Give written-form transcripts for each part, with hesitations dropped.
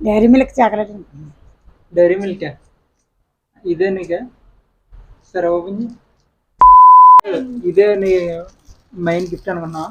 Dairy Milk chocolate. Dairy Milk ఇదే నీకే సరే ఓపెన్ ఇదే నీ మెయిన్ గిఫ్ట్ అనుకున్నా.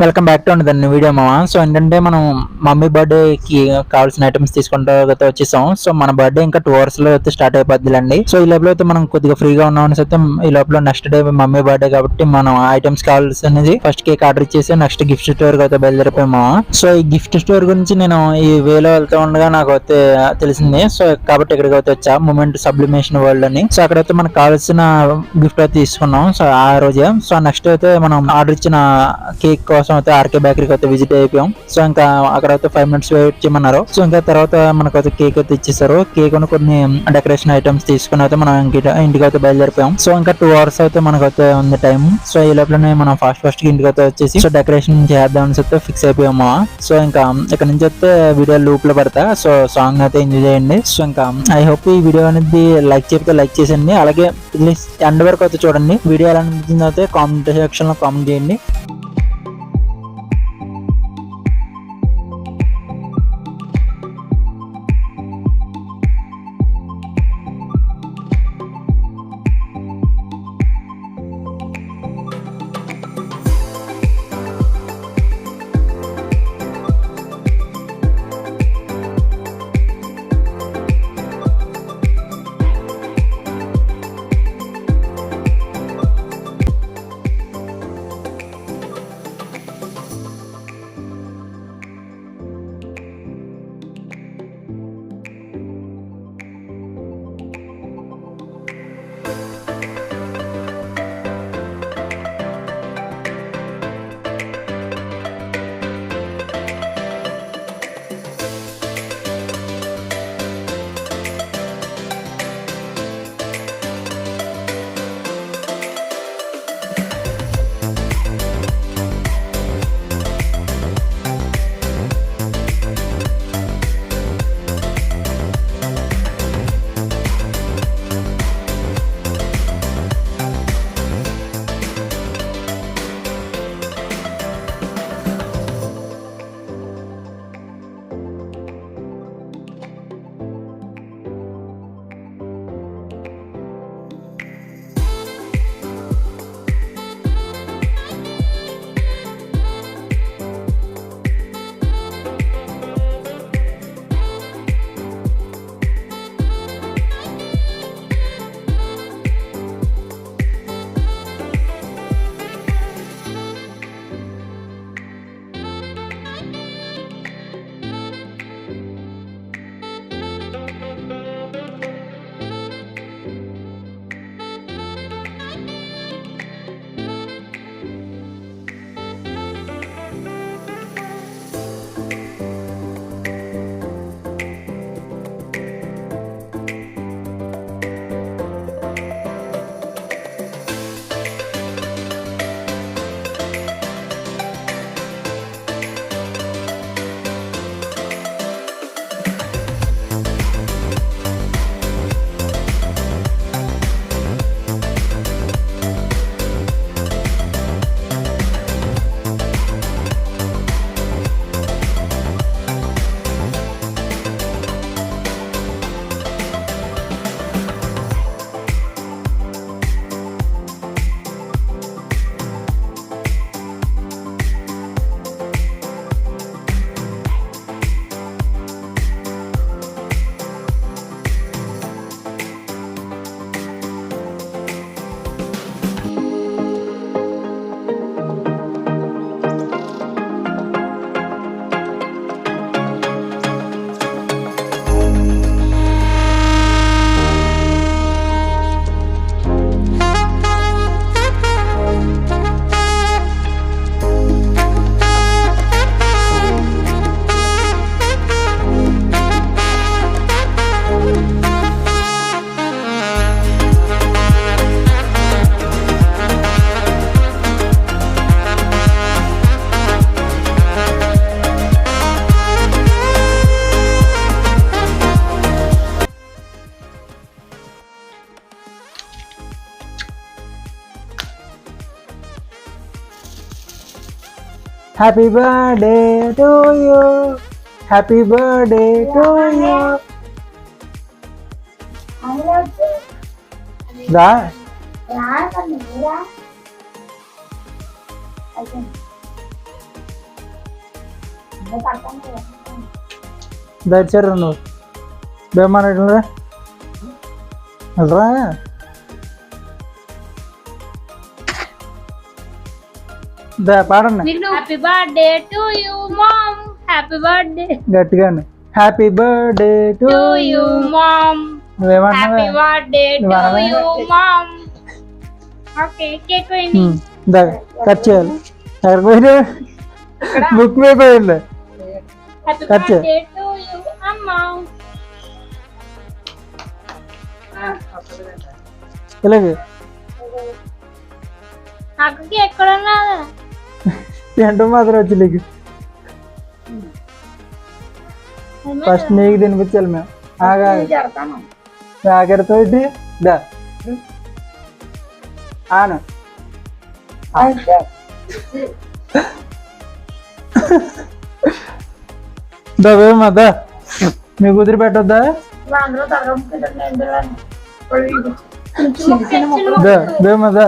వెల్కమ్ బ్యాక్ టు దాన్ని వీడియో మామ. సో ఏంటంటే మనం మమ్మీ బర్త్డే కి కావాల్సిన ఐటమ్స్ తీసుకుంటూ వచ్చేసాం. సో మన బర్త్డే ఇంకా 2 hours లో అయితే స్టార్ట్ అయిపోద్దిలండి. సో ఈ లోపల అయితే మనం కొద్దిగా ఫ్రీగా ఉన్నామని అయితే ఈ లోపల నెక్స్ట్ డే మమ్మీ బర్త్డే కాబట్టి మనం ఐటమ్స్ కావాల్సినది ఫస్ట్ కేక్ ఆర్డర్ ఇచ్చేసి నెక్స్ట్ గిఫ్ట్ స్టోర్ కి అయితే బయలుదేరిపోయాం మామ. సో ఈ గిఫ్ట్ స్టోర్ గురించి నేను ఈ వేలో వెళ్తూ ఉండగా నాకు అయితే తెలిసింది. సో కాబట్టి ఇక్కడికి అయితే వచ్చా మూమెంట్ సబ్లిమేషన్ వరల్డ్ అని. సో అక్కడైతే మనకు కావాల్సిన గిఫ్ట్ అయితే తీసుకున్నాం. సో ఆ రోజే సో నెక్స్ట్ అయితే మనం ఆర్డర్ ఇచ్చిన కేక్ కోసం అయితే ఆర్కే బేకరీకి అయితే విజిట్ అయిపోయాం. సో ఇంకా అక్కడ అయితే 5 minutes వెయిట్ చేయమన్నారు. సో ఇంకా తర్వాత మనకైతే కేక్ అయితే ఇచ్చేసారు. కేక్ కొన్ని డెకరేషన్ ఐటమ్స్ తీసుకుని అయితే మనం ఇంటికి అయితే బయలుదేరిపోయాం. సో ఇంకా 2 hours అయితే మనకైతే ఉంది టైం. సో ఈ లోపలనే మనం ఫాస్ట్ గా ఇంటికి అయితే వచ్చేసి సో డెకరేషన్ చేద్దామని అయితే ఫిక్స్ అయిపోయాము. సో ఇంకా ఇక్కడ నుంచి అయితే వీడియో లూప్ లో పడతా. సో సాంగ్ అయితే ఎంజాయ్ చేయండి. సో ఇంకా ఐ హోప్ ఈ వీడియో అనేది లైక్ చెప్తే లైక్ చేసేయండి. అలాగే ప్లీజ్ ఎండ్ వరకు అయితే చూడండి. వీడియో ఎలా అనిపించింది అయితే కామెంట్ సెక్షన్ లో కామెంట్ చేయండి. Happy birthday to you, happy birthday to you. దా దయచేరు నువ్వు బేమరా రా. పాడండి. Happy birthday to you mom, happy birthday గట్టిగానే. Happy birthday to you mom, happy birthday to you mom. Okay cake వేయండి. కట్ చేయాలి. ఎక్కడికి పోయినా బుక్ మీద పోయింది. హ్యాపీ బర్త్డే టు యూ అమ్మా. ఇలాగే అక్కడికి ఎక్కడ ఉన్నదా ఏంటో మాత్రం వచ్చి నీకు ఫస్ట్ నీకు తినిపించాలి మేము. ఆఖరితో దా ఆను దవేమా దా మీ కుదిరి పెట్టొద్దా? దేమదా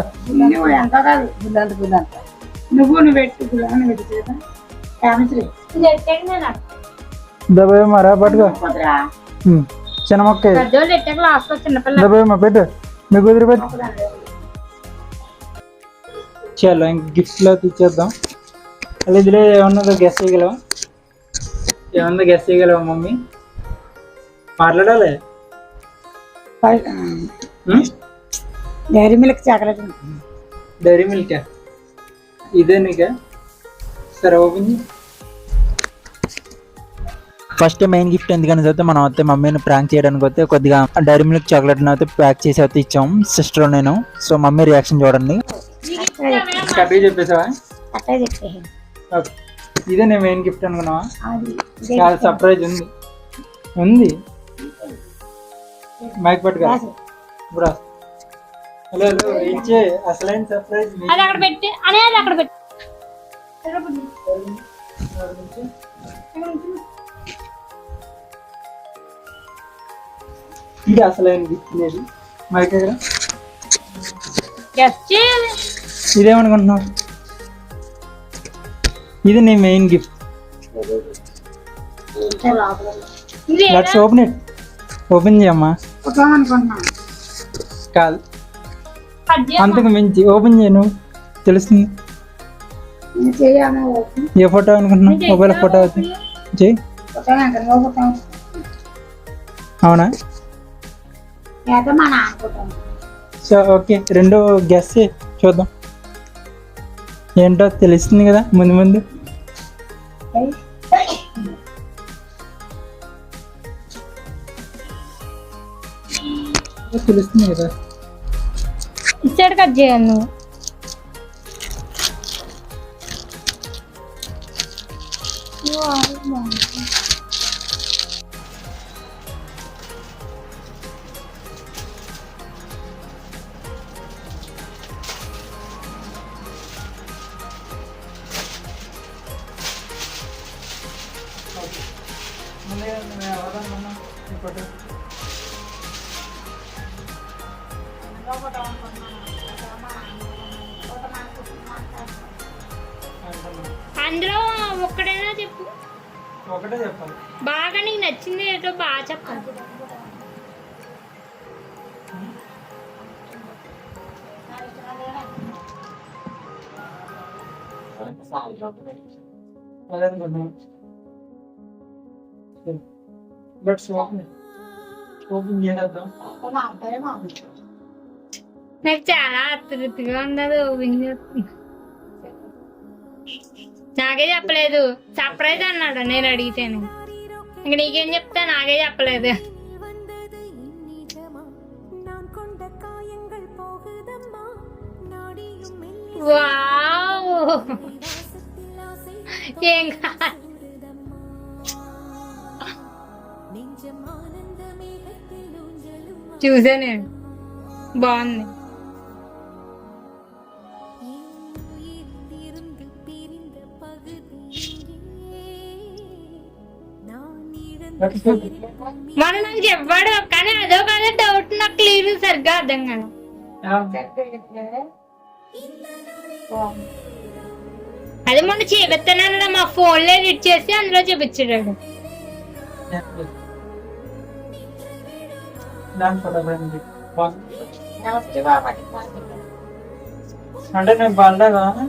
దబేమరా పట్టుకో. చిన్న మొక్క దబేమా పెట్టు, మీ కుదిరి పెట్టు. చలో ఇంక గిఫ్ట్ లో తెచ్చేద్దాం. అలా ఇందులో ఏమన్నదో గెస్ చేయగలవా? ఏమన్నా గెస్ చేయగలవా మమ్మీ? మాట్లాడాలి. Dairy Milk chocolate. Dairy Milk ఇదే నీకా? సరే ఓపెన్. ఫస్ట్ మెయిన్ గిఫ్ట్ ఎందుకని అయితే మనం అయితే మమ్మీని ప్రాంక్ చేయడానికి అయితే కొద్దిగా డైరీ మిల్క్ చాక్లెట్ అయితే ప్యాక్ చేసి అయితే ఇచ్చాం సిస్టర్ నేను. సో మమ్మీ రియాక్షన్ చూడండి. చెప్పేసావా? ఇదే నేను మెయిన్ గిఫ్ట్ అనుకున్నావా? చాలా సర్ప్రైజ్ ఉంది. ఉంది మైక్ పట్టుగా బ్రా. హలో హలో ఇచ్చే అసలైన సర్ప్రైజ్. అది అక్కడ పెట్టి అనేది అక్కడ పెట్టి ఇది అసలైన గిఫ్ట్ లేదు. మైక్ దగ్గర ఇదేమనుకుంటున్నావు? ఇది నీ main gift. Let's open it. Open చేయమ్మా. కాదు అంతకు మించి ఓపెన్ చేయను తెలుస్తుంది. ఏ ఫోటో అనుకుంటున్నావు? మొబైల్ ఫోటో అవుతుంది చెయ్యి. అవునా? సో ఓకే, రెండో గెస్ చూద్దాం ఏంటో తెలుస్తుంది కదా ముందు ముందు. తెలుస్తుంది కదా. ఇచ్చాడు కట్ చేయాలి నువ్వు. అందులో ఒక్కడైనా చెప్పు. ఒకటే చెప్పాలి. బాగా నీకు నచ్చింది ఏదో బాగా చెప్పాలి. నాకు చాలా ఆతృతగా ఉన్నది. ఓపెన్ చేస్తుంది. నాకే చెప్పలేదు. సర్ప్రైజ్ అన్నాడు నేను అడిగితేనే. ఇంక నీకేం చెప్తా, నాకే చెప్పలేదు. వావ్ ఏం చూసా నేను, బాగుంది. మన నాకు చెప్పాడు కానీ అదో కాదో డౌట్ నాకు క్లియర్ సరిగ్గా అర్థం కాదు. అది మొన్న చూపిస్తానన్నా మా ఫోన్ లో ఎడిట్ చేసి అందులో చూపించాడు. అంటే నేను బాగా బాగా